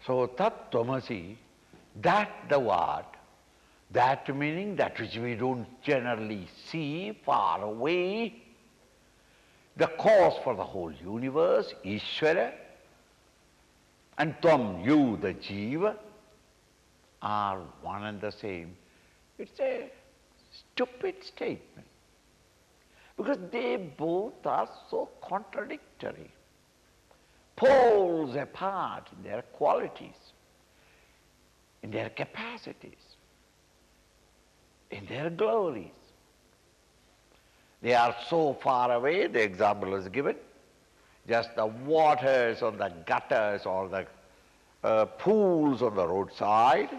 So tat tvamasi, that the what? That meaning that which we don't generally see far away, the cause for the whole universe, Ishvara, and tvam, you, the jiva, are one and the same. It's a stupid statement, because they both are so contradictory, poles apart in their qualities, in their capacities, in their glories. They are so far away, the example is given, just the waters on the gutters or the pools on the roadside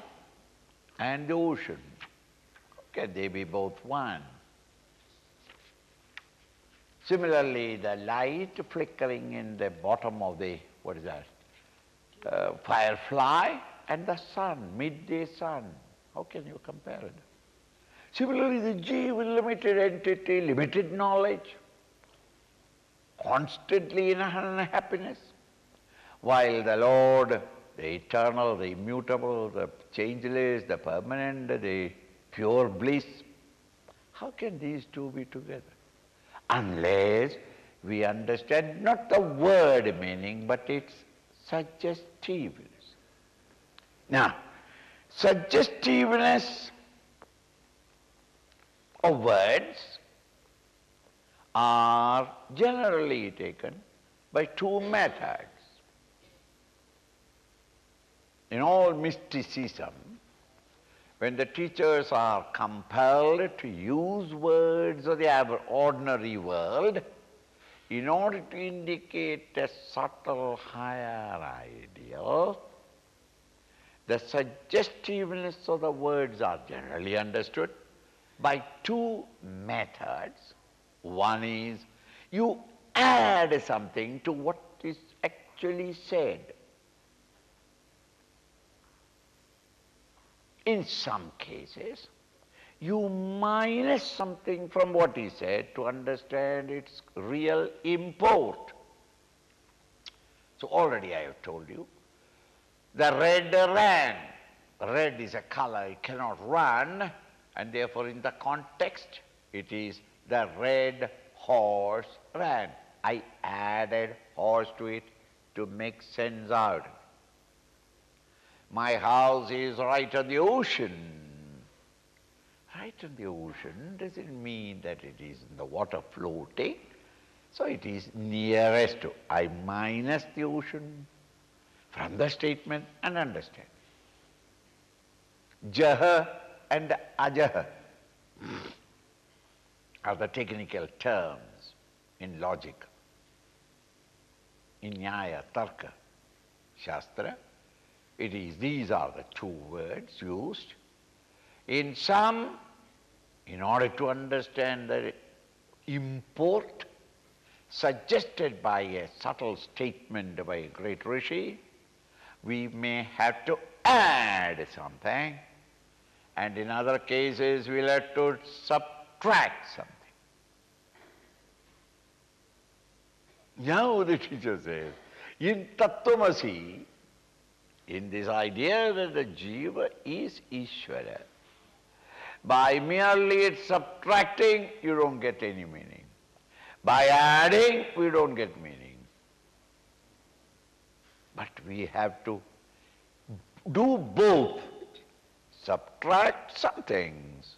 and the ocean. Can they be both one? Similarly, the light flickering in the bottom of the, what is that, firefly and the sun, midday sun. How can you compare it? Similarly, the jiva, limited entity, limited knowledge, constantly in unhappiness, while the Lord, the eternal, the immutable, the changeless, the permanent, the pure bliss, how can these two be together? Unless we understand not the word meaning, but its suggestiveness. Now, suggestiveness of words are generally taken by two methods. In all mysticism, when the teachers are compelled to use words of the ordinary world in order to indicate a subtle higher ideal, the suggestiveness of the words are generally understood by two methods. One is you add something to what is actually said. In some cases, you minus something from what is said to understand its real import. So already I have told you, the red ran. Red is a color, it cannot run, and therefore in the context it is the red horse ran. I added horse to it to make sense out. My house is right on the ocean. Right on the ocean doesn't mean that it is in the water floating. So it is nearest to. I minus the ocean from the statement and understand. Jaha and ajaha are the technical terms in logic, in nyaya, tarka, shastra. These are the two words used. In some, in order to understand the import suggested by a subtle statement by a great rishi, we may have to add something, and in other cases we'll have to subtract something. Now the teacher says, in tattvamasi, in this idea that the jiva is Ishvara, by merely its subtracting, you don't get any meaning. By adding, we don't get meaning. But we have to do both. Subtract some things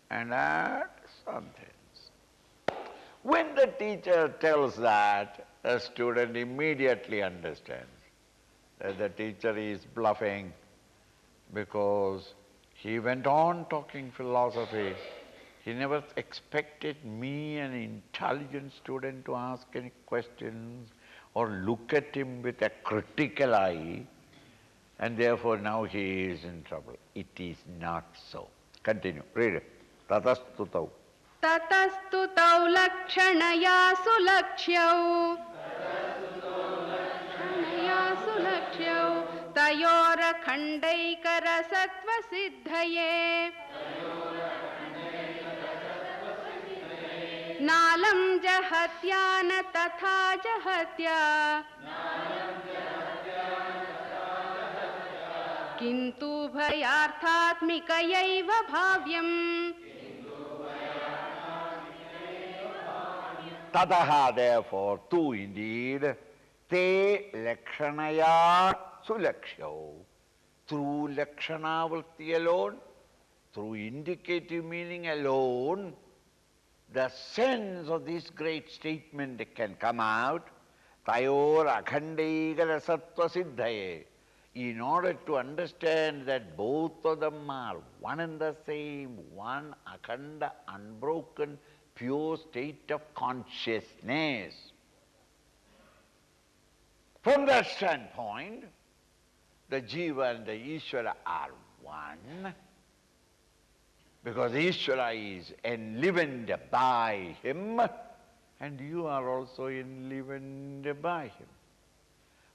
and add some things. When the teacher tells that, the student immediately understands that the teacher is bluffing, because he went on talking philosophy. He never expected me, an intelligent student, to ask any questions or look at him with a critical eye, and therefore now he is in trouble. It is not so. Continue. Read it. Tatastutau. Tatastutau lakshanaya sulakshyav. Tayora khandaikara sattva siddhaye. Nalam jahatyana tatha jahatya. किन्तु भयार्थात्मिकयैव भाव्यम् Tadaha, therefore, tu indeed, te lakshanaya sulakshyo. Through lakshana vritti alone, through indicative meaning alone, the sense of this great statement can come out. Tayor akhandeikara sattva siddhaye. In order to understand that both of them are one and the same, one akhanda, unbroken, pure state of consciousness. From that standpoint, the Jiva and the Ishvara are one, because Ishvara is enlivened by him, and you are also enlivened by him.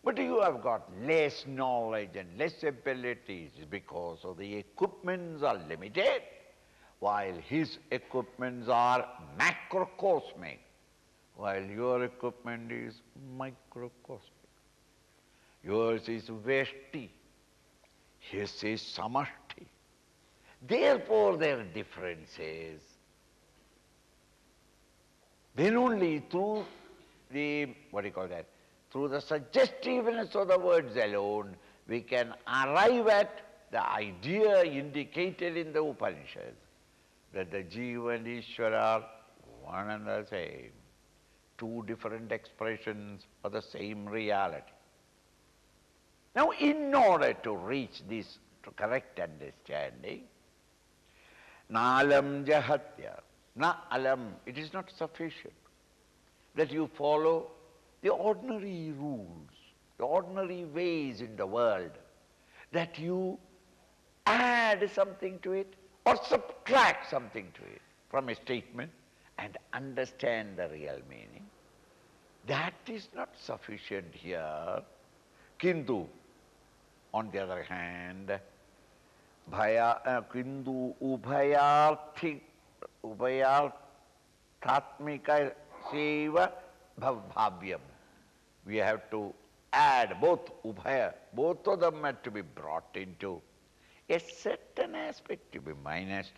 But you have got less knowledge and less abilities because of the equipments are limited, while his equipments are macrocosmic, while your equipment is microcosmic. Yours is Veshti, his is Samashti. Therefore there are differences. Then only through the, through the suggestiveness of the words alone, we can arrive at the idea indicated in the Upanishads, that the Jiva and Ishvara are one and the same, two different expressions of the same reality. Now, in order to reach this correct understanding, nalam jahatya, na alam, it is not sufficient that you follow the ordinary rules, the ordinary ways in the world, that you add something to it or subtract something to it from a statement and understand the real meaning. That is not sufficient here. Kintu, on the other hand, kintu ubhayarthatmika seva bhavyam. We have to add both ubhaya, both of them have to be brought into a certain aspect to be minused,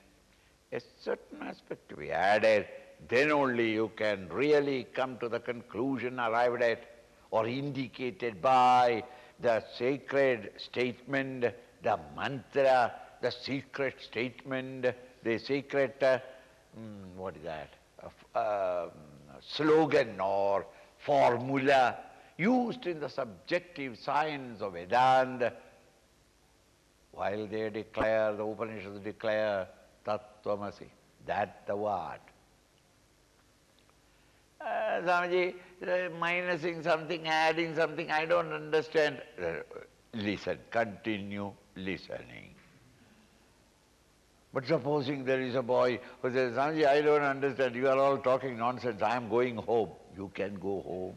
a certain aspect to be added. Then only you can really come to the conclusion arrived at or indicated by the sacred statement, the mantra, the secret statement, the secret, slogan or formula used in the subjective science of Vedanta, while they declare, the Upanishads declare, Tattvamasi, that the what? Swamiji, minusing something, adding something, I don't understand. Listen, continue listening. But supposing there is a boy who says, Swamiji, I don't understand, you are all talking nonsense, I am going home. You can go home.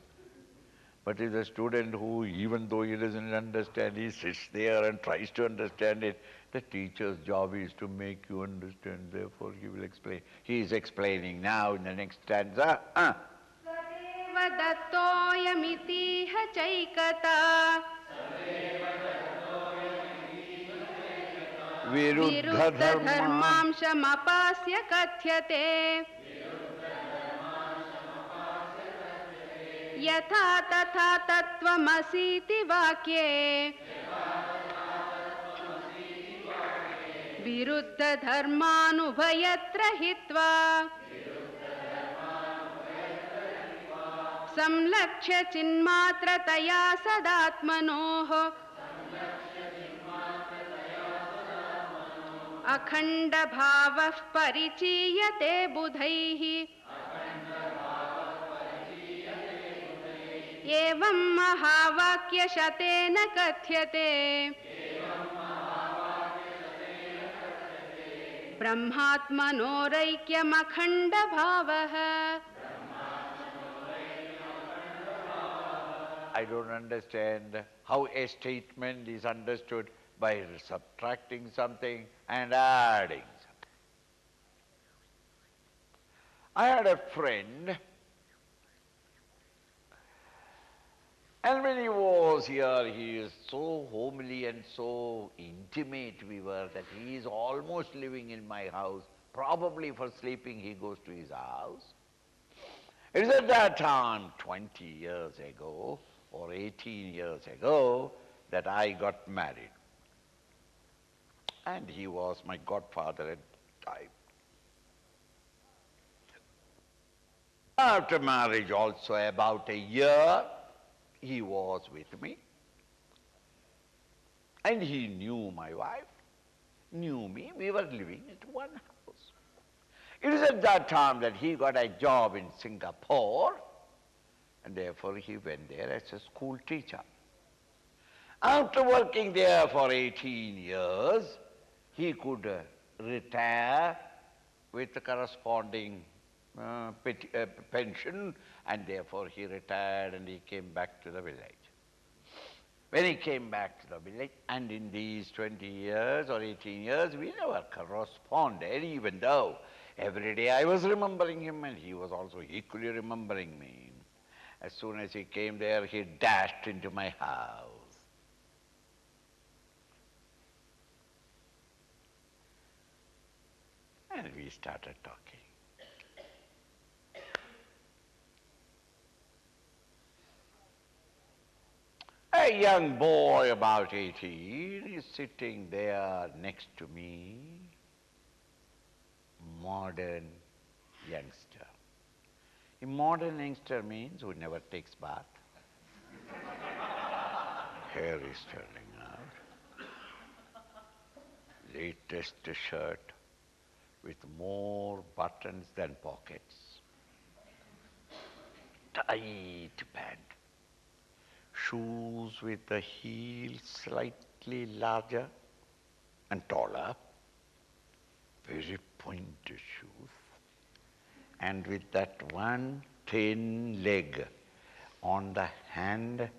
But if a student who, even though he doesn't understand, he sits there and tries to understand it, the teacher's job is to make you understand, therefore he will explain. He is explaining now in the next stanza. Dattoyamitiha chaikata Viruddha dharmamsham apasya kathyate yatha tatha tattvamasiti vakye viruddha dharmanubhayatra hitva samlakshya chinmatrataya sadatmanoh akhanda bhavah parichiyate budhaihi evam mahavakya shatena kathyate brahmatmanoroikyam akhanda bhavah. I don't understand how a statement is understood by subtracting something and adding something. I had a friend, and when he was was here, he is so homely and so intimate we were that he is almost living in my house. Probably for sleeping he goes to his house. It is at that time, 20 years ago or 18 years ago, that I got married. And he was my godfather at the time. After marriage also, about a year, he was with me. And he knew my wife, knew me. We were living at one house. It is at that time that he got a job in Singapore, and therefore he went there as a school teacher. After working there for 18 years, he could retire with the corresponding pension, and therefore he retired and he came back to the village. When he came back to the village, and in these 20 years or 18 years, we never corresponded, even though every day I was remembering him and he was also equally remembering me. As soon as he came there, he dashed into my house. And we started talking. A young boy about 18 is sitting there next to me, modern youngster. A modern youngster means who never takes bath. Hair is turning out. Latest shirt with more buttons than pockets. Tight pant. Shoes with the heels slightly larger and taller. Very pointed shoes. And with that one thin leg on the hand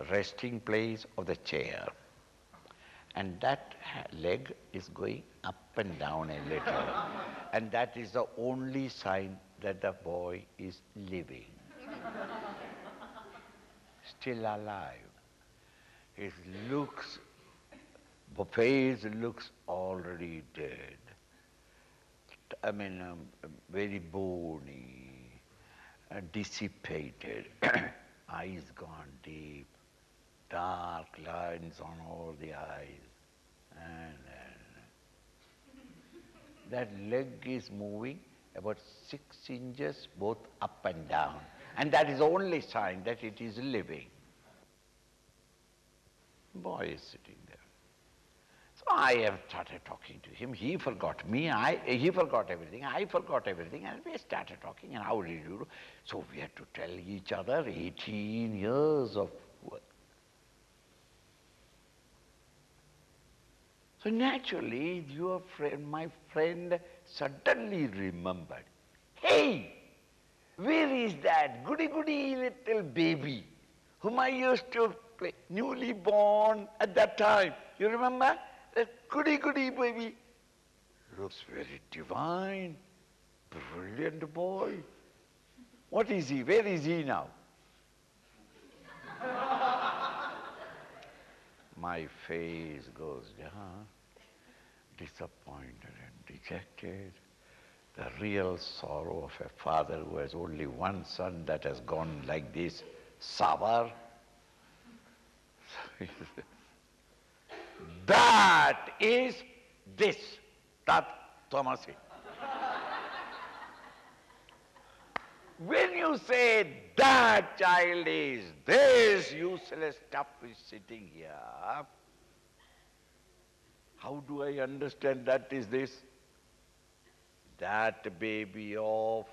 resting place of the chair. And that leg is going up and down a little. And that is the only sign that the boy is living. Still alive. His face looks already dead. Very bony, dissipated, eyes gone deep, dark lines on all the eyes. And that leg is moving about 6 inches both up and down. And that is the only sign that it is living. Boy is sitting there. So I have started talking to him. He forgot me. He forgot everything. I forgot everything. And we started talking. And how did you do? So we had to tell each other 18 years of work. So naturally, my friend suddenly remembered. Hey! Where is that goody-goody little baby whom I used to play, newly born at that time? You remember? That goody-goody baby. Looks very divine, brilliant boy. What is he? Where is he now? My face goes down, disappointed and dejected. The real sorrow of a father who has only one son that has gone like this, sour. That is this, Tat Tamasi. When you say that child is this useless stuff is sitting here, how do I understand that is this? That baby of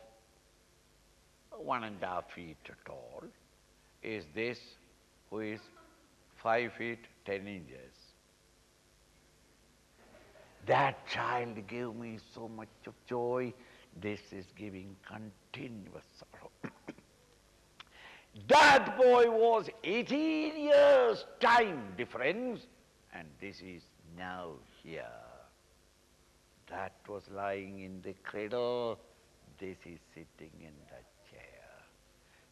1.5 feet tall is this who is 5 feet 10 inches. That child gave me so much of joy. This is giving continuous sorrow. That boy was 18 years time difference, and this is now here. That was lying in the cradle, this is sitting in the chair.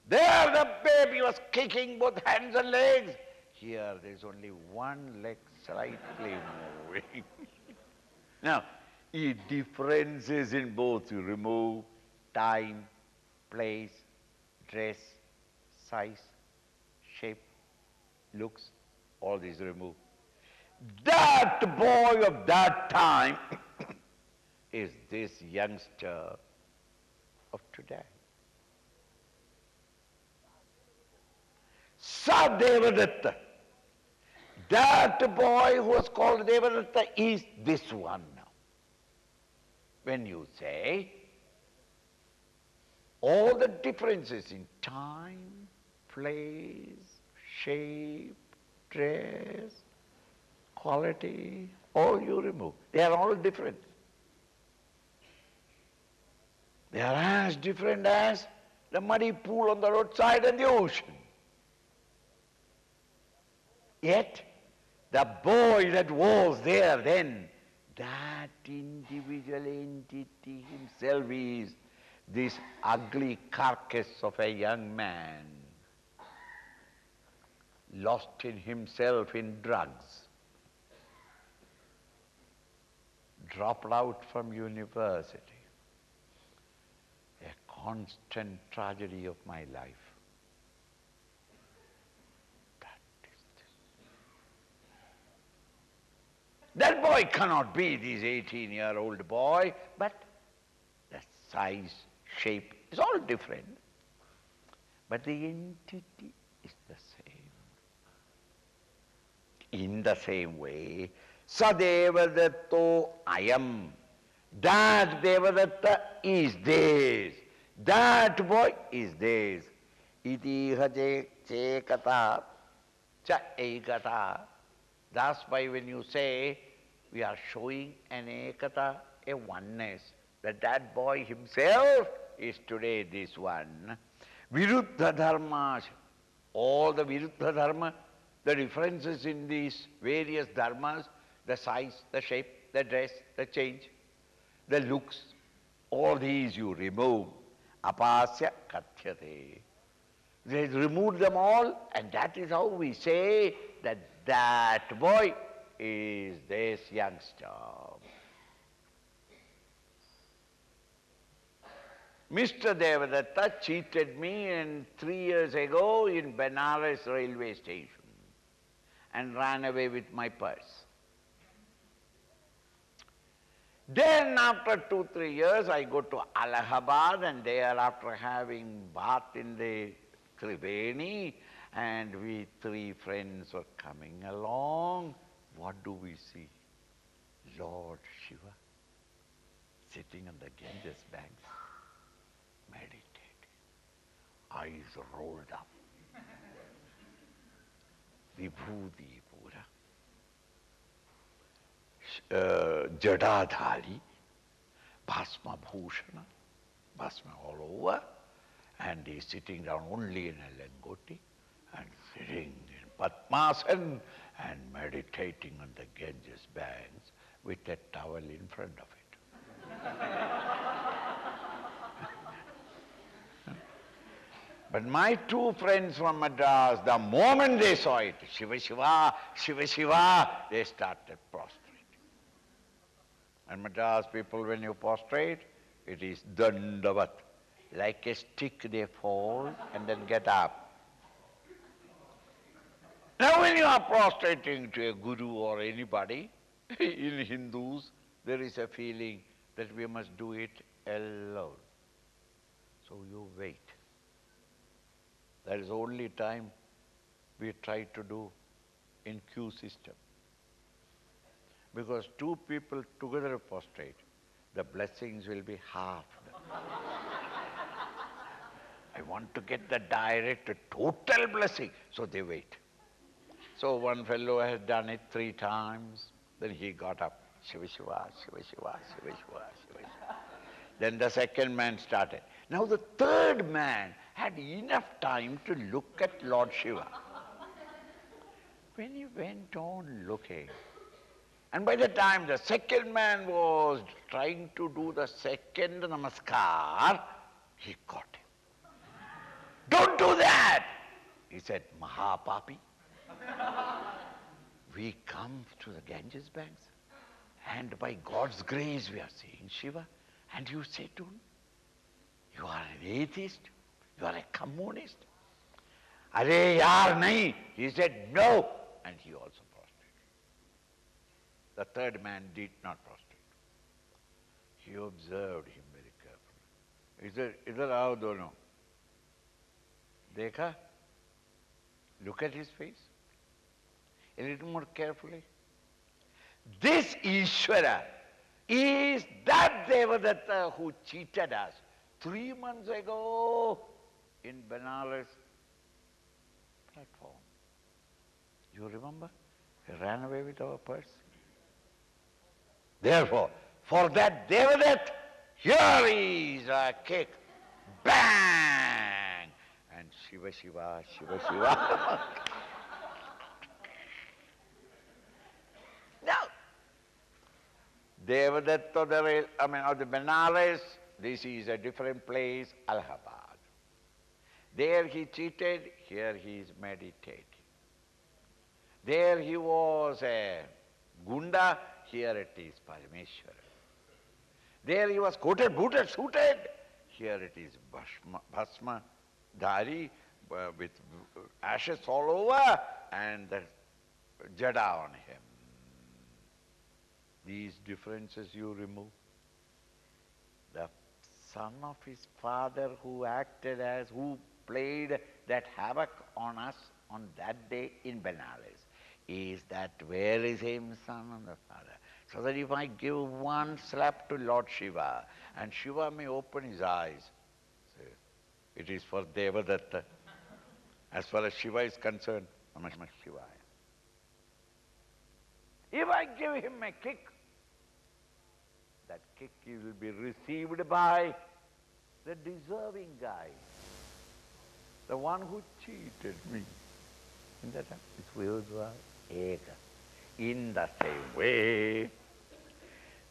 There the baby was kicking both hands and legs. Here there is only one leg slightly moving. Now, differences in both. You remove time, place, dress, size, shape, looks, all these remove. That boy of that time is this youngster of today. Devadatta. That boy who was called Devadatta is this one now. When you say all the differences in time, place, shape, dress, quality, all you remove. They are all different. They are as different as the muddy pool on the roadside and the ocean. Yet, the boy that was there then, that individual entity himself is this ugly carcass of a young man, lost in himself in drugs, dropped out from university, a constant tragedy of my life. That boy cannot be this 18-year-old boy, but the size, shape is all different. But the entity is the same. In the same way, Sadevadatta ayam. That Devadatta is this. That boy is this. Iti haje chekata cha ekata. That's why when you say we are showing an ekata, a oneness, that boy himself is today this one. Viruddha dharmas, all the Viruddha dharma, the differences in these various dharmas, the size, the shape, the dress, the change, the looks, all these you remove. Apasya kathyate. They remove them all, and that is how we say that that boy is this youngster. Mr. Devadatta cheated me 3 years ago in Benares railway station and ran away with my purse. Then after 2-3 years I go to Allahabad, and there after having bath in the Triveni, and we 3 friends were coming along, what do we see? Lord Shiva sitting on the Ganges banks, meditating, eyes rolled up, Vibhuti pura, Jadadhari, Bhasma Bhushana, Bhasma all over, and he is sitting down only in a lengoti and sitting in Padmasana and meditating on the Ganges banks with a towel in front of it. But my 2 friends from Madras, the moment they saw it, Shiva Shiva, Shiva Shiva, they started prostrating. And Madras people, when you prostrate, it is dandavat. Like a stick they fall and then get up. Now when you are prostrating to a guru or anybody, in Hindus, there is a feeling that we must do it alone. So you wait. That is the only time we try to do in queue system. Because 2 people together prostrate, the blessings will be halved. I want to get the direct, total blessing. So they wait. So one fellow has done it 3 times. Then he got up. Shiva Shiva, Shiva Shiva, Shiva Shiva, Shiva Shiva. Then the second man started. Now the third man had enough time to look at Lord Shiva. When he went on looking, and by the time the second man was trying to do the second namaskar, he got him. Don't do that! He said, Mahapapi, We come to the Ganges banks, and by God's grace we are seeing Shiva, and you say to him, you are an atheist, you are a communist. Are yaar nahi. He said no, and he also prostrated. The third man did not prostrate. He observed him very carefully. He said, idhar aao dono. Dekha? Look at his face. A little more carefully. This Ishvara is that Devadatta who cheated us 3 months ago in Benares platform. You remember? He ran away with our purse. Therefore, for that Devadatta, here is a kick. Bang! And Shiva, Shiva, Shiva, Shiva. Now, Devadatta, of the Benares, this is a different place, Allahabad. There he cheated, here he is meditating. There he was a Gunda, here it is Parameshwara. There he was coated, booted, suited, here it is Bhasma Dhari with ashes all over and the jada on him. These differences you remove. The son of his father who played that havoc on us on that day in Benares is that very same son of the father. So that if I give one slap to Lord Shiva and Shiva may open his eyes, say, it is for Devadatta. As far as Shiva is concerned, Namah Shivaya. If I give him a kick, that kick will be received by the deserving guy, the one who cheated me. In that time, it's Vyodva Eka. In the same way,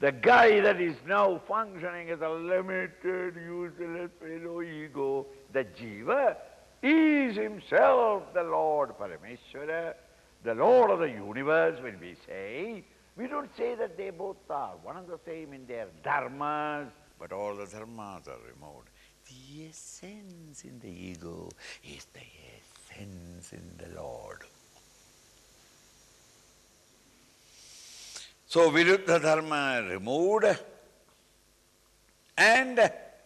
the guy that is now functioning as a limited, useless fellow ego, the Jiva, is himself the Lord Parameshwara, the Lord of the universe. When we say, we don't say that they both are one and the same in their dharmas, but all the dharmas are removed. The essence in the ego is the essence in the Lord. So Viruddha Dharma removed, and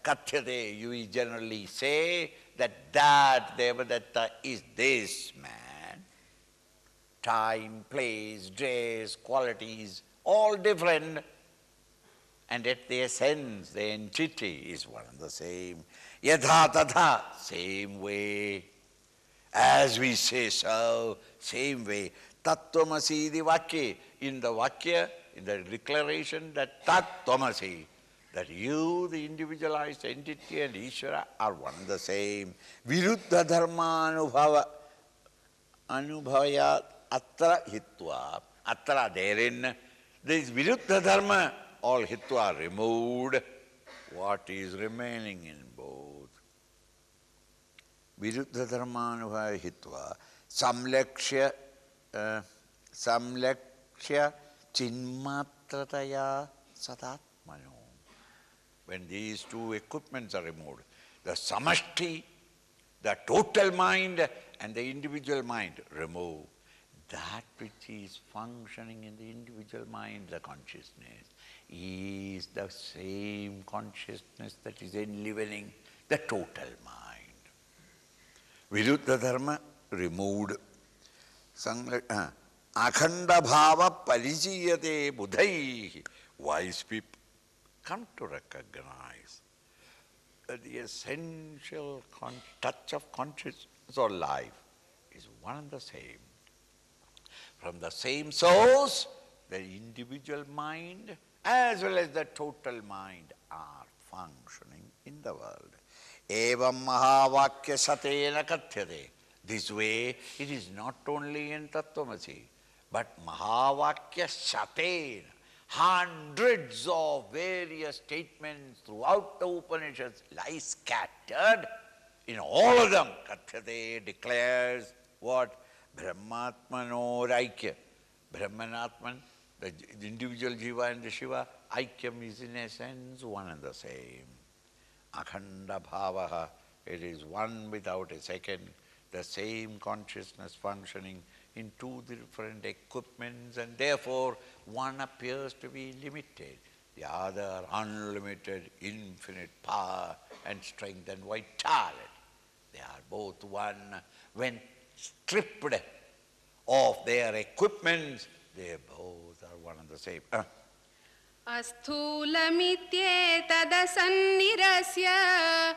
Kathyate, you generally say that Devadatta is this man. Time, place, dress, qualities, all different, and yet the essence, the entity is one and the same. Yatha tatha, same way. As we say so, same way. Tattvamasi the Vakya, in the Vakya, in the declaration that Tattvamasi, that you, the individualized entity, and Ishvara are one and the same. Viruddha dharma anubhavayat atra hitva. Atra, therein, this Viruddha dharma, all hitva removed. What is remaining in both? Viruddha dharma anubhavaya hitva. Samlakshya chinmatrataya sadatmano. When these two equipments are removed, the samashti, the total mind, and the individual mind remove. That which is functioning in the individual mind, the consciousness, is the same consciousness that is enlivening the total mind. Viruddha dharma removed. Akhanda bhava parijiyate buddhai. Wise people come to recognize that the essential touch of consciousness or life is one and the same. From the same source, the individual mind as well as the total mind are functioning in the world. Evam mahavakya satena kathyate. This way, it is not only in Tattvamasi, but mahavakya satena. Hundreds of various statements throughout the Upanishads lie scattered. In all of them, Kathyate declares what? Brahmatmano Aikya. Brahmanatman, the individual Jiva and the Shiva, Aikyam is in essence one and the same. Akhanda Bhavaha, it is one without a second, the same consciousness functioning in two different equipments, and therefore one appears to be limited, the other unlimited, infinite power and strength and vitality. They are both one. When stripped of their equipments, they both are one and the same. Asthulamityetadasannirasya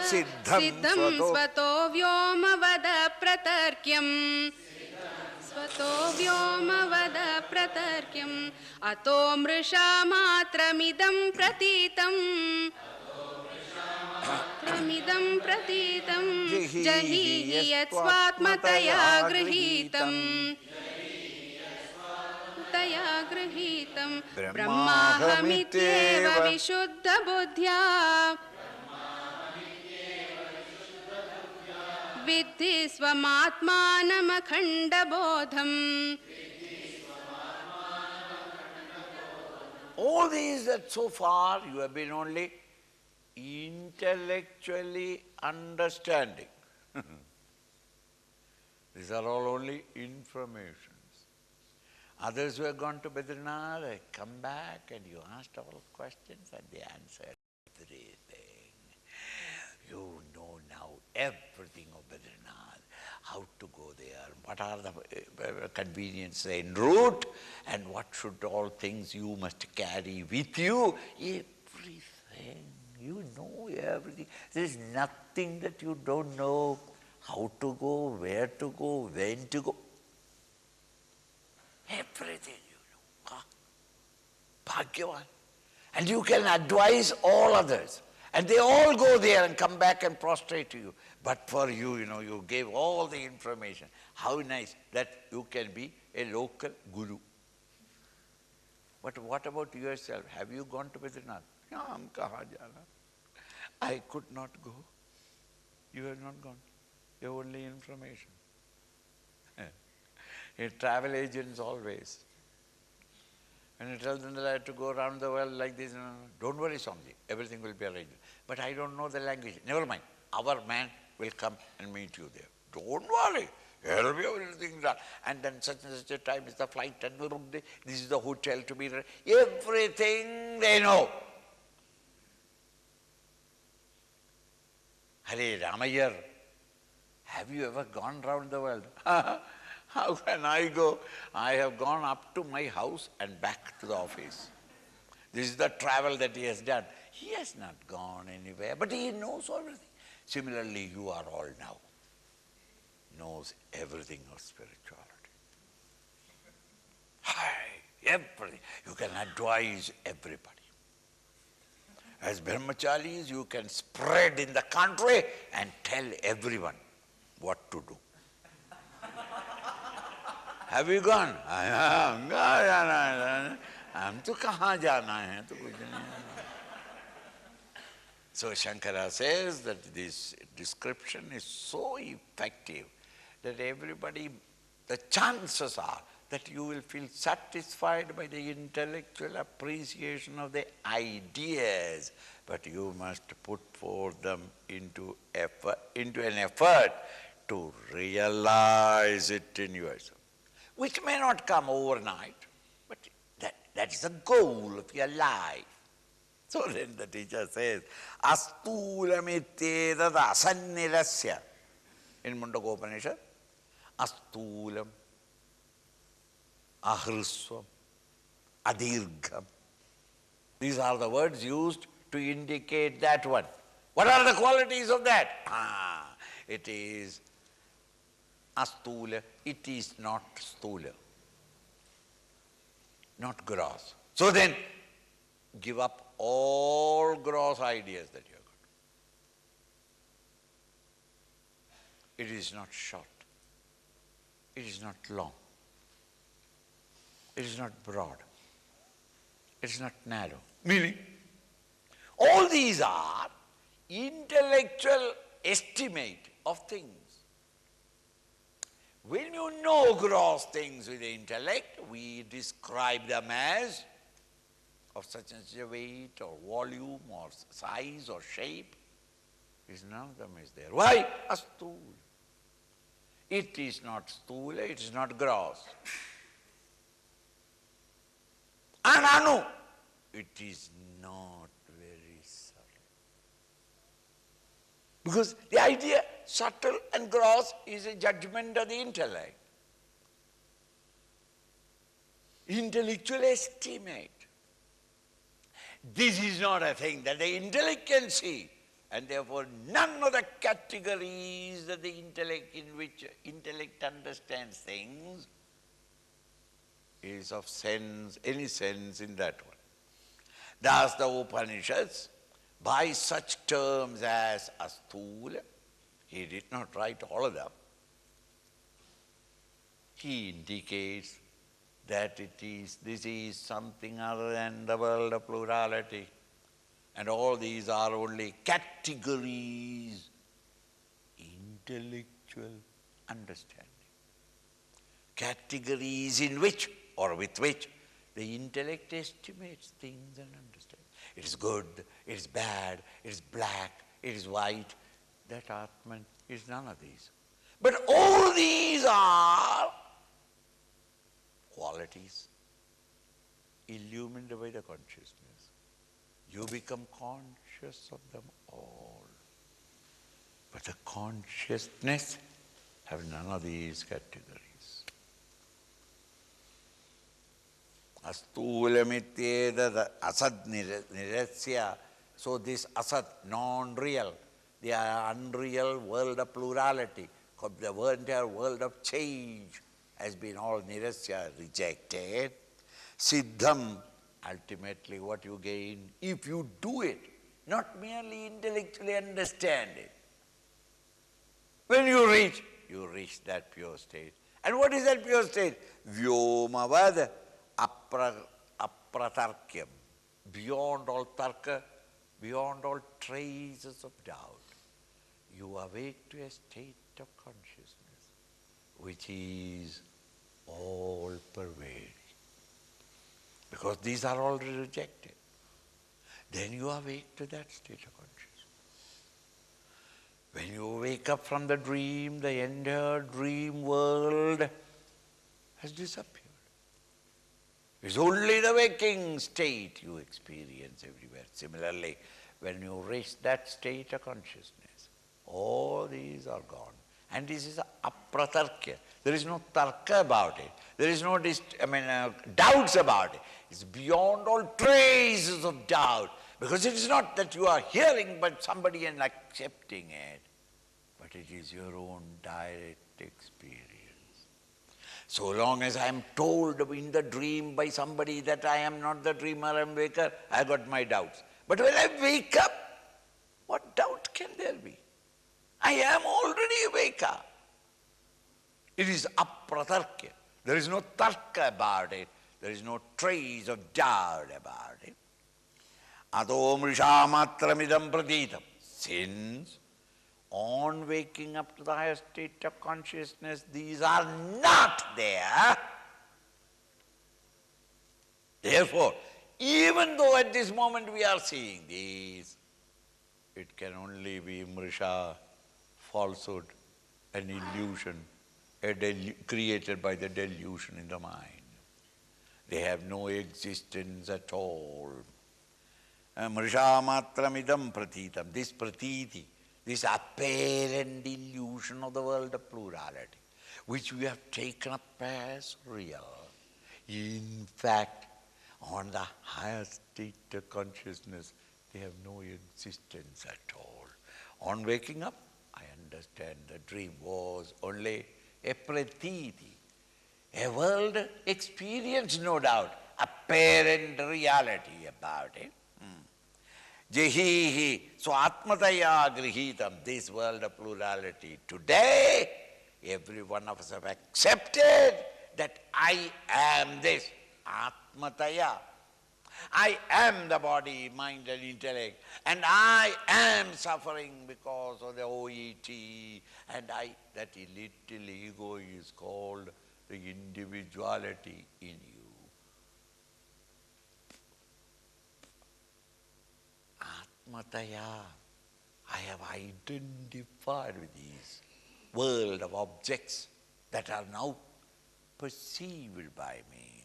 siddham svato vyomavada pratarkyam ato mrisha matramidam pratitam jahihi yat svatmataya grihitam brahmahamityeva vishuddha buddhya viddhi svamatmanam akhanda bodham. All these that so far you have been only intellectually understanding. These are all only informations. Others who have gone to Badrinath, they come back and you asked all questions and they answered everything. You know now everything of Badrinath, how to go there, what are the conveniences en route, and what should all things you must carry with you. Everything. You know everything. There is nothing that you don't know. How to go, where to go, when to go. Everything you know. Bhagyavan. And you can advise all others. And they all go there and come back and prostrate to you. But for you, you gave all the information. How nice that you can be a local guru. But what about yourself? Have you gone to Vedanta? I could not go. You have not gone. You have only information. Travel agents always. When you tell them that I have to go around the world like this, don't worry, Swamiji, everything will be arranged. But I don't know the language. Never mind. Our man will come and meet you there. Don't worry. There will be everything done. And then such and such a time is the flight, and this is the hotel to be ready. Everything they know. Hare Ramayar, have you ever gone round the world? How can I go? I have gone up to my house and back to the office. This is the travel that he has done. He has not gone anywhere, but he knows everything. Similarly, you are all now. Knows everything of spirituality. Everything. You can advise everybody. As brahmacharis, you can spread in the country and tell everyone what to do. Have you gone? So Shankara says that this description is so effective that everybody, the chances are that you will feel satisfied by the intellectual appreciation of the ideas, but you must put forth them into an effort to realize it in yourself, which may not come overnight, but that is the goal of your life. So then the teacher says, Astulamityetad asannirasya. In Mundaka Upanishad, Astulam, Ahriswam, Adirgham. These are the words used to indicate that one. What are the qualities of that? It is Astula, it is not Stula, not gross. So then, give up all gross ideas that you have got. It is not short. It is not long. It is not broad. It is not narrow. Meaning, all these are intellectual estimate of things. When you know gross things with the intellect, we describe them as of such and such a weight or volume or size or shape. None of them is there. Why? Asthula. It is not sthula, it is not gross. Ananu, it is not very subtle. Because the idea, subtle and gross, is a judgment of the intellect. Intellectual estimate. This is not a thing that the intellect can see. And therefore, none of the categories that the intellect, in which intellect understands things, is of sense, any sense in that one. Thus the Upanishads, by such terms as asthula, he did not write all of them. He indicates that this is something other than the world of plurality. And all these are only categories, intellectual understanding. Categories in which or with which the intellect estimates things and understands. It is good, it is bad, it is black, it is white. That Atman is none of these. But all these are qualities illumined by the consciousness. You become conscious of them all. But the consciousness have none of these categories. Astulamityeda asad nirasya. So this asad, non-real, the unreal world of plurality, the entire world of change has been all nirasya, rejected. Siddham, ultimately what you gain, if you do it, not merely intellectually understand it. When you reach that pure state. And what is that pure state? Vyomavad apratarkyam. Beyond all tarka, beyond all traces of doubt. You awake to a state of consciousness, which is all pervading. Because these are already rejected. Then you awake to that state of consciousness. When you wake up from the dream, the entire dream world has disappeared. It's only the waking state you experience everywhere. Similarly, when you reach that state of consciousness, all these are gone. And this is apratarkya. There is no tarka about it. There is no doubts about it. It's beyond all traces of doubt. Because it is not that you are hearing but somebody and accepting it. But it is your own direct experience. So long as I am told in the dream by somebody that I am not the dreamer, I am waker, I got my doubts. But when I wake up, what doubt can there be? I am already a waker. It is apratarkya. There is no tarka about it. There is no trace of doubt about it. Ato mrisha matramidam pratitam. Since on waking up to the higher state of consciousness, these are not there. Therefore, even though at this moment we are seeing these, it can only be mrisha, falsehood, an illusion, created by the delusion in the mind. They have no existence at all. Mrisha matramidam pratitam, this pratiti, this apparent illusion of the world of plurality, which we have taken up as real. In fact, on the higher state of consciousness, they have no existence at all. On waking up, I understand the dream was only a pratiti, a world experience, no doubt, apparent reality about it. Jehihi, so atmataya grihitam, this world of plurality. Today, every one of us have accepted that I am this, atmataya. I am the body, mind and intellect, and I am suffering because of the OET, and that little ego is called the individuality in you. Atmataya, I have identified with this world of objects that are now perceived by me.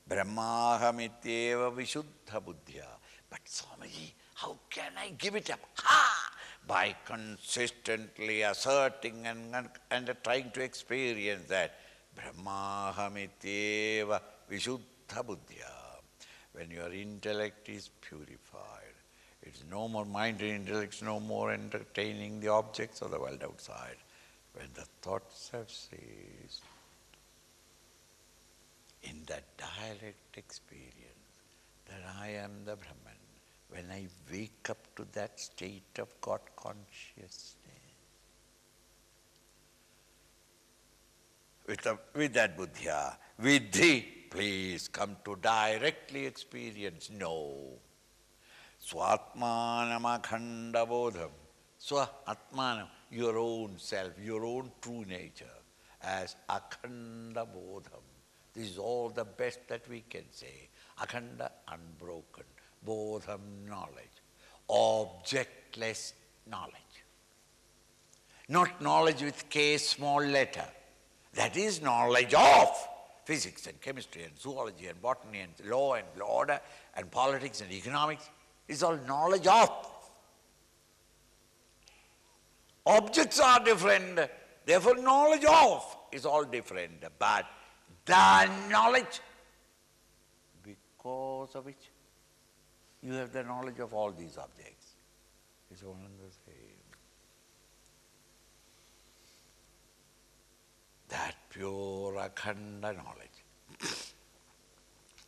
Brahmahamityeva vishuddha buddhya. But Swamiji, how can I give it up? Ha! By consistently asserting and trying to experience that Brahmahamityeva vishuddha buddhya. When your intellect is purified, it's no more mind and intellect, no more entertaining the objects of the world outside. When the thoughts have ceased, in that direct experience that I am the Brahman, when I wake up to that state of God consciousness, with that buddhya, vidhi, please come to directly experience, no. Swatmanam akhanda bodham, swa atmanam, your own self, your own true nature, as akhanda bodham. This is all the best that we can say. Akhanda, unbroken. Bodham, knowledge. Objectless knowledge. Not knowledge with K, small letter. That is knowledge of physics and chemistry and zoology and botany and law and order and politics and economics. It's all knowledge of. Objects are different, therefore knowledge of is all different. But the knowledge because of which you have the knowledge of all these objects is one and the same. That pure akhanda knowledge,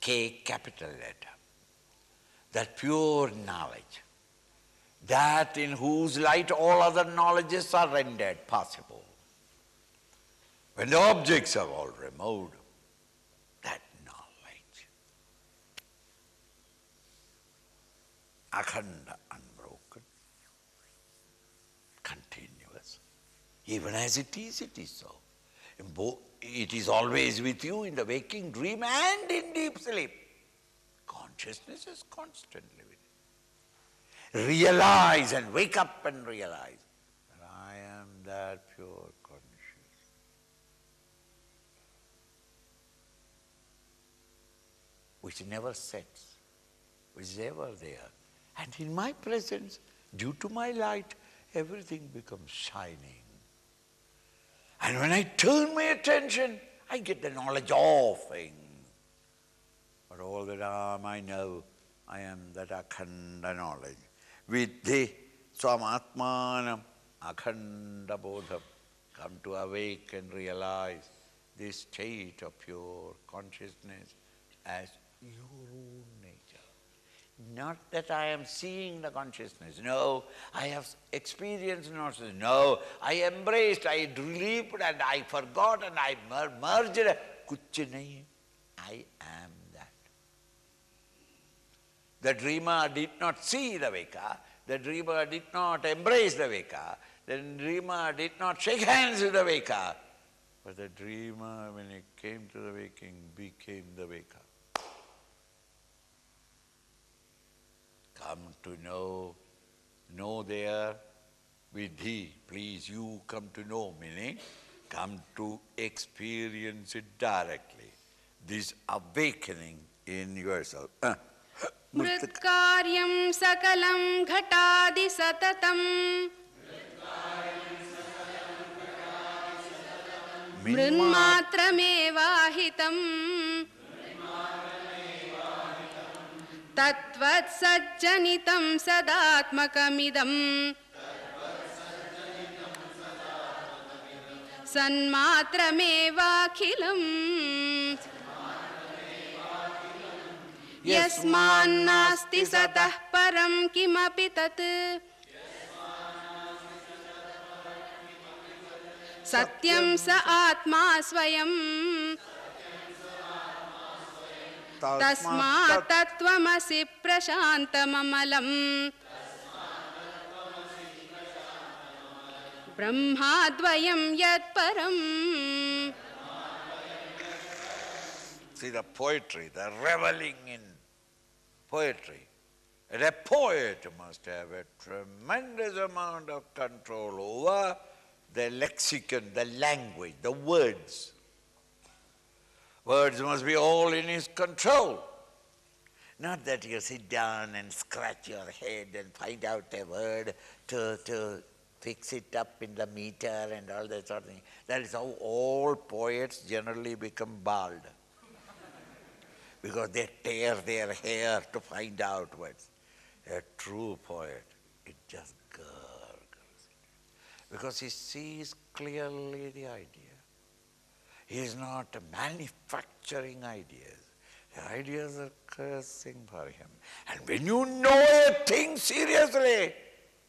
K capital letter, that pure knowledge, that in whose light all other knowledges are rendered possible. When the objects are all removed, that knowledge, akhanda, unbroken, continuous. Even as it is so. It is always with you in the waking dream and in deep sleep. Consciousness is constantly with you. Realize and wake up and realize that I am that pure consciousness. Which never sets, which is ever there. And in my presence, due to my light, everything becomes shining. And when I turn my attention, I get the knowledge of things. But all the time I know I am that akhanda knowledge. Vidhi swamatmanam akhanda bodham. Come to awake and realize this state of pure consciousness as your own nature. Not that I am seeing the consciousness. No, I have experienced consciousness. No, I embraced, I relieved and I forgot and I merged. Kuch nahi. I am that. The dreamer did not see the Veka. The dreamer did not embrace the Veka. The dreamer did not shake hands with the Veka. But the dreamer, when he came to the waking, became the Veka. Come to know there, vidhi, please you come to know, meaning come to experience it directly. This awakening in yourself. Mritkaryam sakalam ghatadi satatam Mrinmatrameva hitam Tatvat sajjanitam sadatmakamidam Sanmatrameva akhilam Yasman nasti satah param kimapi tat Satyam sa atma swayam Tasmat tattvamasi prashantamamalam Brahmadvayam yat param. See the poetry, the reveling in poetry. And a poet must have a tremendous amount of control over the lexicon, the language, the words. Words must be all in his control. Not that you sit down and scratch your head and find out a word to fix it up in the meter and all that sort of thing. That is how all poets generally become bald. Because they tear their hair to find out words. A true poet, it just gurgles. Because he sees clearly the idea. He is not manufacturing ideas. The ideas are cursing for him. And when you know a thing seriously,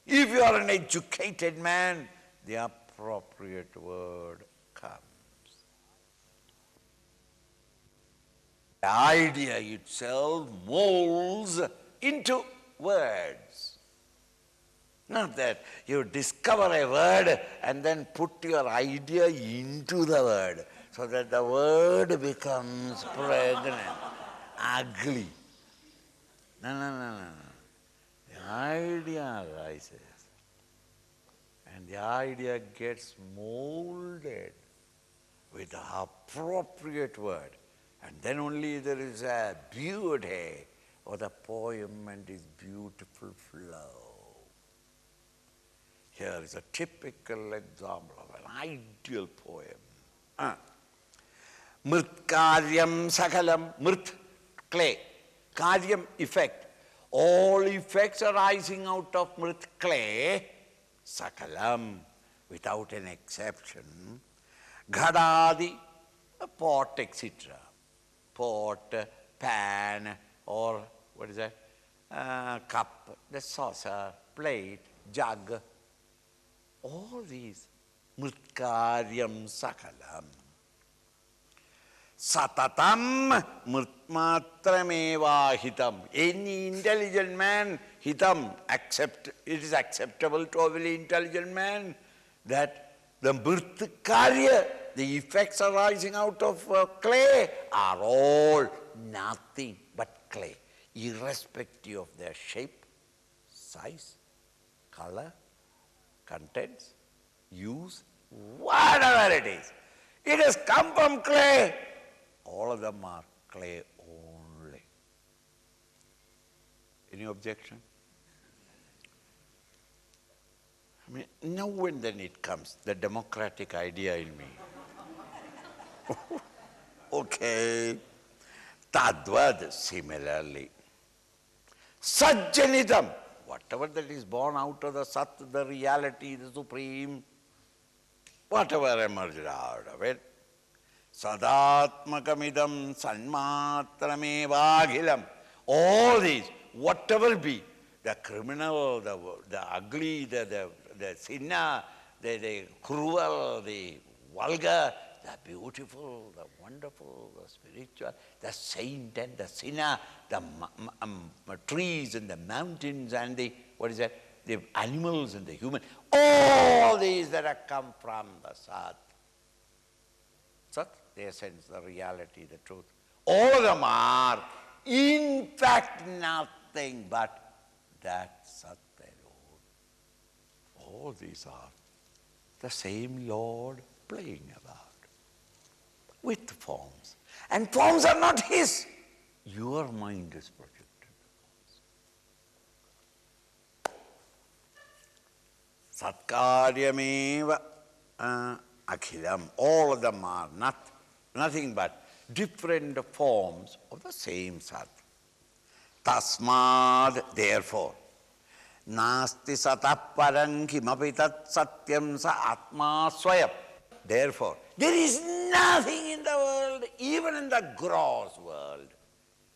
if you are an educated man, the appropriate word comes. The idea itself molds into words. Not that you discover a word and then put your idea into the word so that the word becomes pregnant, ugly. No. The idea arises and the idea gets molded with the appropriate word. And then only there is a beauty of the poem and its beautiful flow. Here is a typical example of an ideal poem. Mrit karyam sakalam, mrit, clay, karyam, effect. All effects arising out of mrit, clay, sakalam, without an exception, ghadadi, a pot, etc. Pot, pan, or what is that? Cup, the saucer, plate, jug. All these, mritkaryam sakalam. Satatam mritmatrameva hitam. Any intelligent man, hitam, it is acceptable to a very intelligent man that the mritkarya, the effects arising out of clay, are all nothing but clay, irrespective of their shape, size, color, contents, use, whatever it is. It has come from clay. All of them are clay only. Any objection? I mean, now and then it comes, the democratic idea in me. Okay. Tadvad, similarly. Sajjanitam, whatever that is born out of the Sat, the reality, the supreme, whatever emerged out of it. Sadatmakamidam sanmatramevaghilam. All these, whatever be, the criminal, the ugly, the sinner, the cruel, the vulgar, the beautiful, the wonderful, the spiritual, the saint and the sinner, the trees and the mountains and the, the animals and the human, all these that have come from the Sat. Sat, the essence, the reality, the truth. All of them are, in fact, nothing but that Sat alone. All these are the same Lord playing about with forms. And forms are not His. Your mind is projected. Satkaryameva akhilam. All of them are nothing but different forms of the same Sat. Tasmad, therefore, nasti satah param kimapi tat satyam sa atma swayam. Therefore, there is nothing in the world, even in the gross world,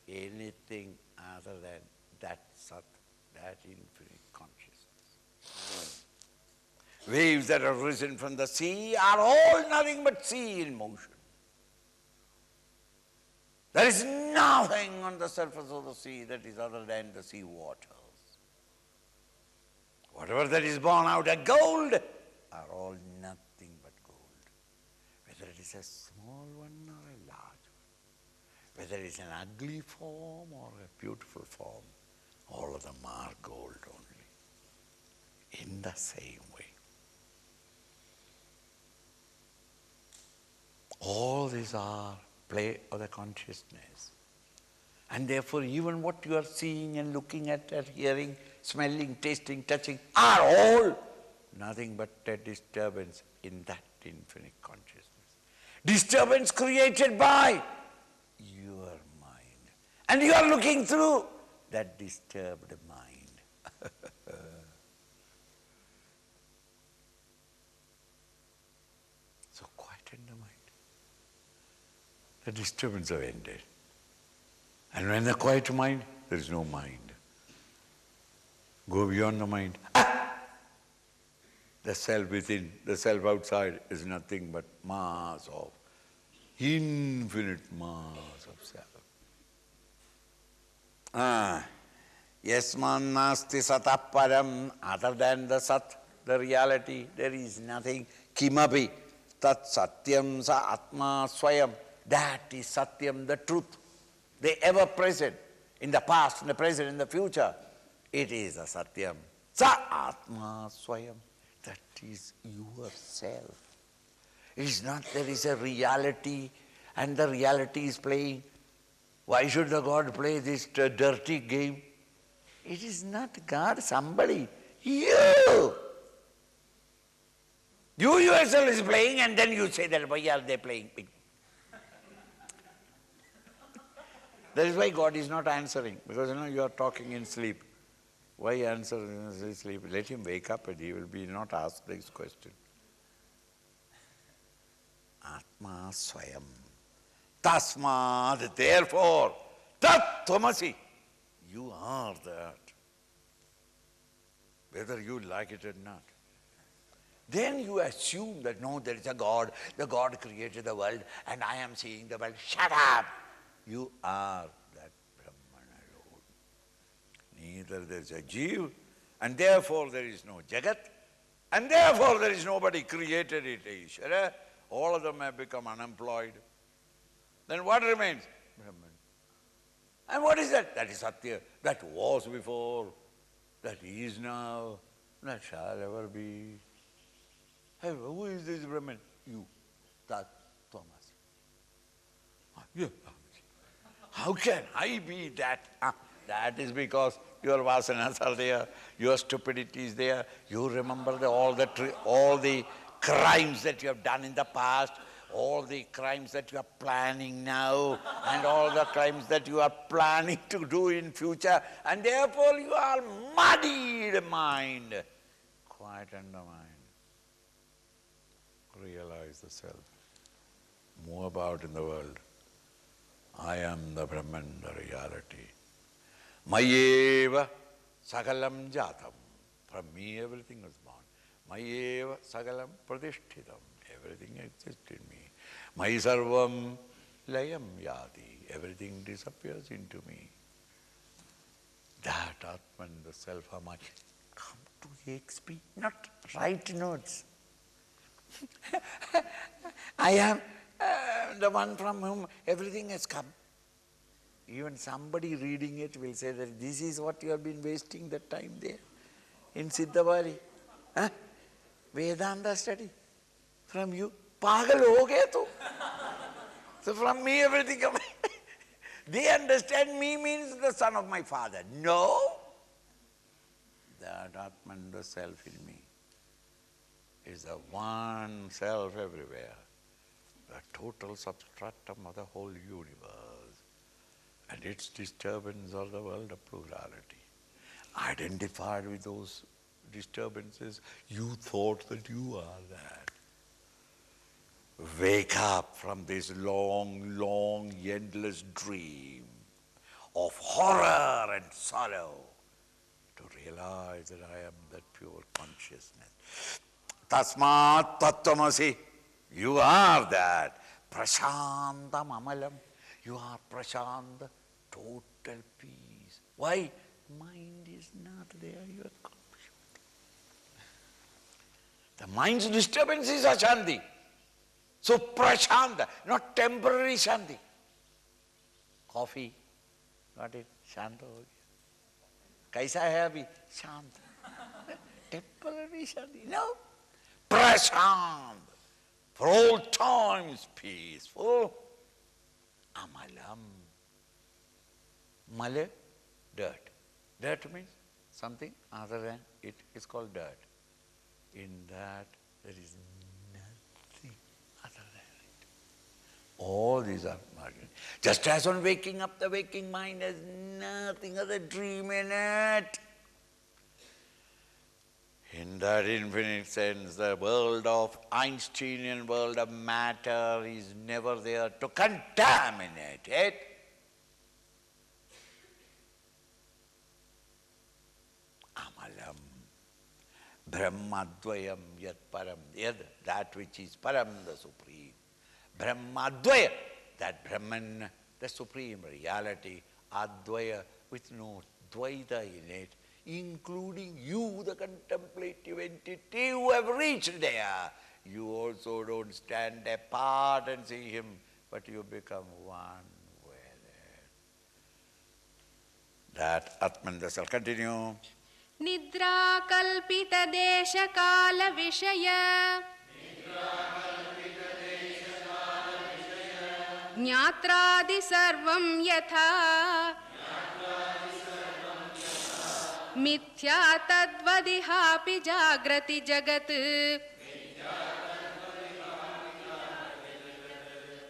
anything other than that Sat, that infinite consciousness. Waves that have risen from the sea are all nothing but sea in motion. There is nothing on the surface of the sea that is other than the sea waters. Whatever that is born out of gold are all nothing but gold. Whether it is a small one or a large one, whether it is an ugly form or a beautiful form, all of them are gold only, in the same way. All these are play of the consciousness. And therefore, even what you are seeing and looking at, hearing, smelling, tasting, touching, are all nothing but a disturbance in that infinite consciousness. Disturbance created by your mind. And you are looking through that disturbed mind. So quieten the mind. The disturbance have ended. And when the quiet mind, there is no mind. Go beyond the mind. The self within, the self outside is nothing but mass of, infinite mass of self. Yasman nasti satah param, other than the sat, the reality, there is nothing. Kimapi tat satyam sa atma swayam. That is satyam, the truth. The ever present, in the past, in the present, in the future. It is a satyam. Sa atma swayam. That is yourself. It is not there is a reality and the reality is playing. Why should the God play this dirty game? It is not God, somebody. You! You yourself is playing and then you say that why are they playing? That is why God is not answering, because you are talking in sleep. Why answer in sleep? Let him wake up and he will be not asked this question. Atma swayam. Tasmad, therefore, tat tvamasi. You are that. Whether you like it or not. Then you assume that no, there is a God, the God created the world and I am seeing the world. Shut up! You are that Brahman alone. Neither there is a Jeev, and therefore there is no Jagat, and therefore there is nobody created it, Ishvara. All of them have become unemployed. Then what remains? Brahman. And what is that? That is Satya. That was before, that is now, that shall ever be. Hey, who is this Brahman? You. Tat Tvamasi. Yeah. How can I be that? That is because your vasanas are there, your stupidity is there. You remember all the crimes that you have done in the past, all the crimes that you are planning now, and all the crimes that you are planning to do in future, and therefore you are muddied mind. Quieten the mind. Realize the self. Move about in the world. I am the Brahman, the reality. Mayeva sagalam jatam. From me everything was born. Mayeva sagalam pradishtitam. Everything exists in me. Mayi sarvam layam yati. Everything disappears into me. That Atman, the self, how much? Come to XP, not write notes. I am the one from whom everything has come. Even somebody reading it will say that this is what you have been wasting the time there in Siddhavali. Vedanta study from you. Pagal ho gaya tu. So from me everything comes. They understand me means the son of my father. No. That Atman, the self in me, is the one self everywhere. The total substratum of the whole universe, and its disturbance of the world of plurality. Identified with those disturbances, you thought that you are that. Wake up from this long, long, endless dream of horror and sorrow to realize that I am that pure consciousness. Tasmat tattvamasi. You are that. Prashantam amalam. You are prashant, total peace. Why? Mind is not there, you are calm. The mind's disturbance is ashanti. So prashant, not temporary shanti. Coffee, got it? Shant ho gaya. Kaisa hai abhi? Shant. Temporary shanti. No. Prashant. For all times peaceful. Amalam. Male, dirt. Dirt means something other than it is called dirt. In that there is nothing other than it. All these are marginal. Just as on waking up, the waking mind has nothing other dream in it. In that infinite sense, the world of Einsteinian world of matter is never there to contaminate it. Amalam, Brahmadvayam yat param, yad, that which is param, the supreme. Brahmadvaya, that Brahman, the supreme reality, Advaya, with no Dvaita in it, including you, the contemplative entity who have reached there. You also don't stand apart and see him, but you become one with it. That Atman shall continue. Nidra kalpita desha kala vishaya Jnatradi sarvam yatha Mithya tadvadihapi jagrati jagat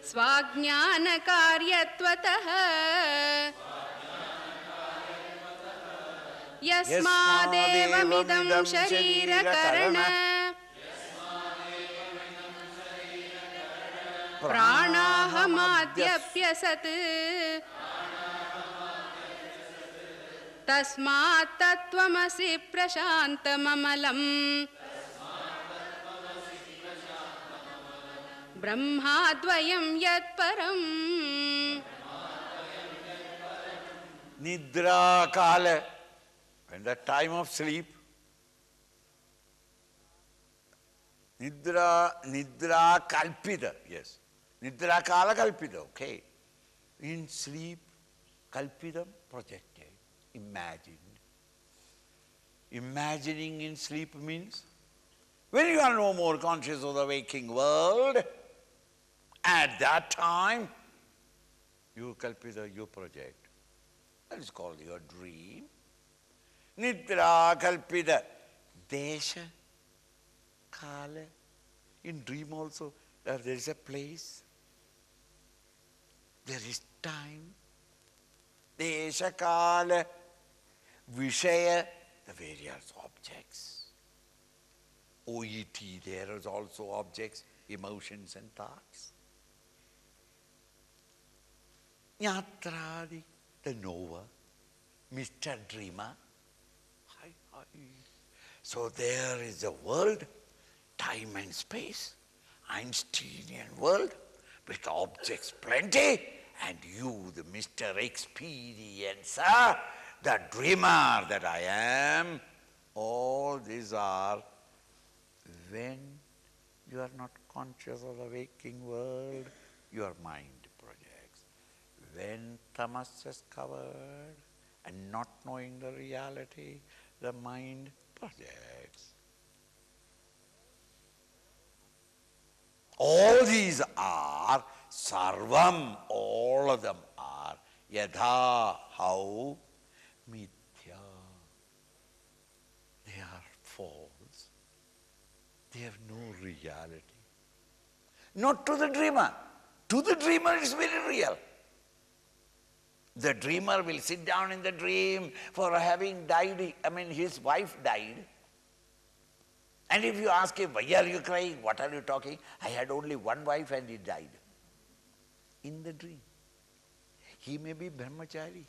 Swajnana karyatvatah Yasmadevamidam sharira karana Pranahamadhyapyasat Tasmat tattvamasi prashantamamalam Brahmadvayam yat param. Nidra kala, when the time of sleep, Nidra kalpita, yes. Nidra kala kalpita, okay. In sleep, kalpitam, projected, imagined. Imagining in sleep means when you are no more conscious of the waking world, at that time, you kalpita, you project. That is called your dream. Nidra kalpita, desha, kala. In dream also, there is a place, there is time. Desha, kala, vishaya, the various objects. OET, there is also objects, emotions and thoughts. Jnatradi, the knower, Mr. Dreamer. So there is a world, time and space, Einsteinian world, with objects plenty, and you, the Mr. Experiencer, the dreamer that I am. All these are when you are not conscious of the waking world, your mind projects. When tamas is covered and not knowing the reality, the mind projects. All these are sarvam, all of them are yadha, how, mithya. They are false. They have no reality. Not to the dreamer. To the dreamer it's very real. The dreamer will sit down in the dream for having died, his wife died. And if you ask him, why are you crying? What are you talking? I had only one wife and he died. In the dream. He may be brahmachari.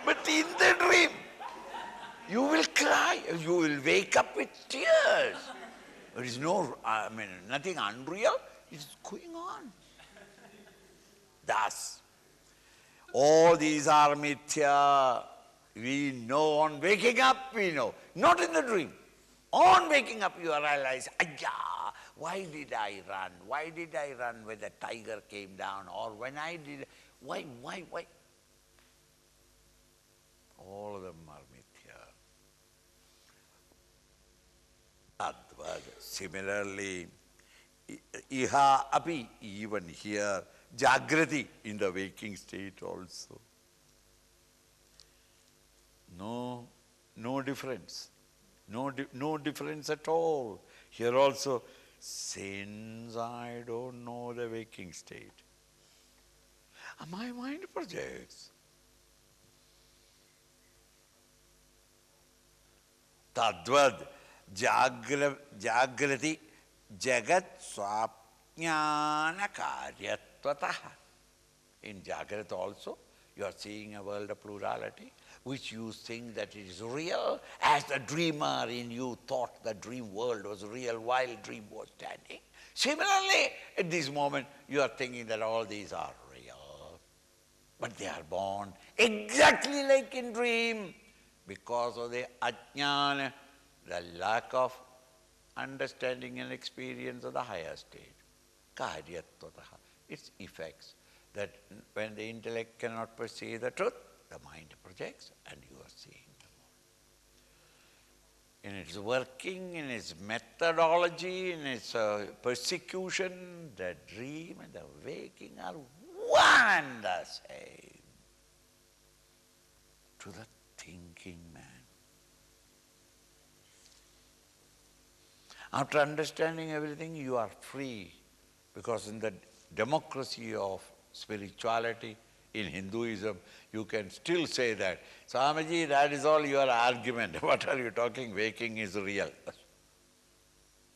But in the dream, you will cry. You will wake up with tears. There is nothing unreal. It's going on. Thus, all these are mithya. We know on waking up, we know. Not in the dream. On waking up, you realize, Ayya, why did I run? Why did I run when the tiger came down? Or when I did, why? All of them are mithya. Advad. Similarly, iha api, even here, jagrati, in the waking state also. No difference. No difference at all. Here also, since I don't know the waking state, my mind projects. Tadvad jagrati jagat swapnyana karyatvataha. In Jagrat also, you are seeing a world of plurality, which you think that it is real, as the dreamer in you thought the dream world was real while dream was standing. Similarly, at this moment, you are thinking that all these are real, but they are born exactly like in dream because of the ajnana, the lack of understanding and experience of the higher state. Karyatvataha, its effects. That when the intellect cannot perceive the truth, the mind projects and you are seeing the world. In its working, in its methodology, in its persecution, the dream and the waking are one and the same to the thinking man. After understanding everything, you are free, because in the democracy of spirituality, in Hinduism, you can still say that, Swamiji, that is all your argument. What are you talking? Waking is real.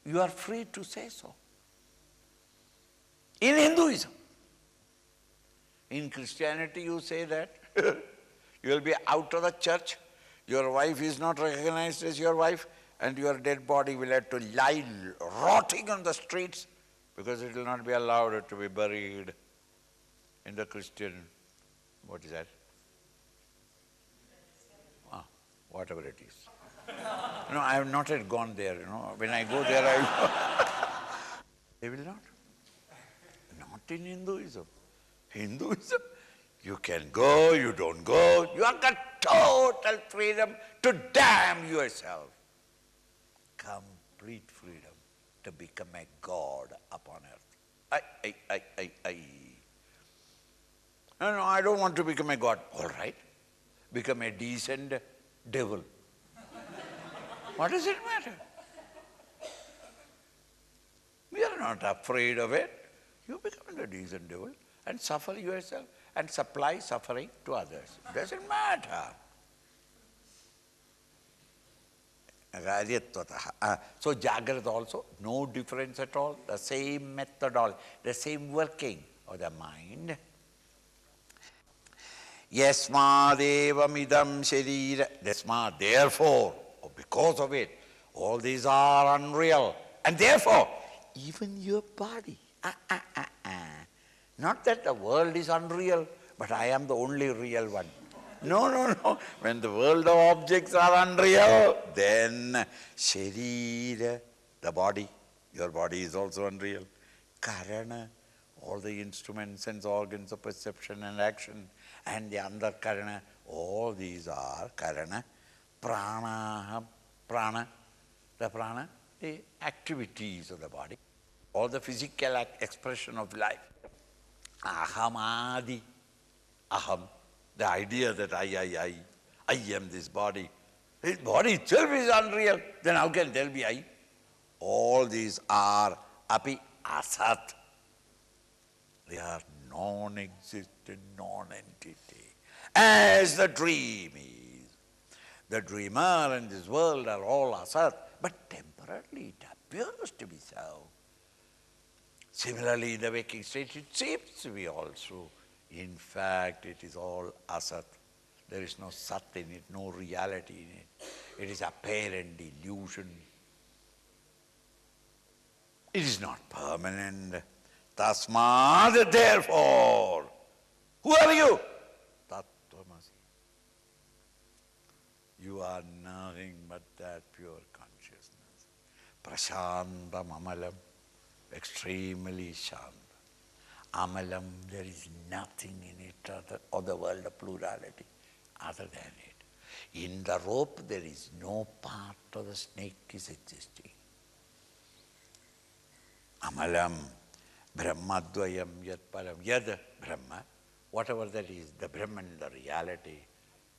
You are free to say so. In Hinduism. In Christianity, you say that you will be out of the church, your wife is not recognized as your wife, and your dead body will have to lie rotting on the streets because it will not be allowed to be buried in the Christian, what is that? Whatever it is. No, I have not yet gone there, When I go there, I will. They will not. Not in Hinduism. Hinduism, you can go, you don't go. You have got total freedom to damn yourself. Complete freedom to become a god upon earth. No, I don't want to become a god. All right, become a decent devil. What does it matter? We are not afraid of it. You become a decent devil and suffer yourself and supply suffering to others. Doesn't matter. So Jagrat also, no difference at all, the same methodology, the same working of the mind. Yasmadevam idam sharira. Yasmad, therefore, or because of it, all these are unreal. And therefore, even your body. Not that the world is unreal, but I am the only real one. No. When the world of objects are unreal, then sharira, the body, your body is also unreal. Karana, all the instruments, sense organs of perception and action, and the under karana, all these are karana. Prana, the activities of the body, all the physical expression of life. Ahamadi, aham, the idea that I am this body. This body itself is unreal, then how can there be I? All these are api asat. They are non-existent, non-entity, as the dream is. The dreamer and this world are all asat, but temporarily it appears to be so. Similarly, in the waking state, it seems to be also. In fact, it is all asat. There is no sat in it, no reality in it. It is apparent illusion. It is not permanent. Tasmad, therefore. Who are you? Tattvamasi. You are nothing but that pure consciousness. Prashantam amalam, extremely shant. Amalam, there is nothing in it or the world of plurality other than it. In the rope there is no part of the snake is existing. Amalam, Brahmadvayam yat param, yad Brahma, whatever that is, the Brahman, the reality,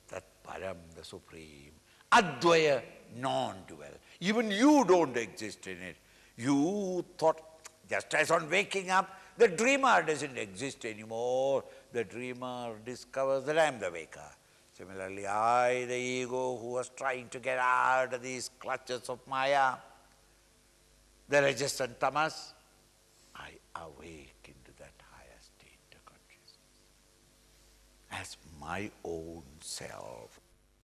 that param, the supreme, advaya, non-dual. Even you don't exist in it. You thought, just as on waking up, the dreamer doesn't exist anymore. The dreamer discovers that I am the waker. Similarly, I, the ego, who was trying to get out of these clutches of Maya, the rajas and tamas, I awake into that higher state of consciousness as my own self,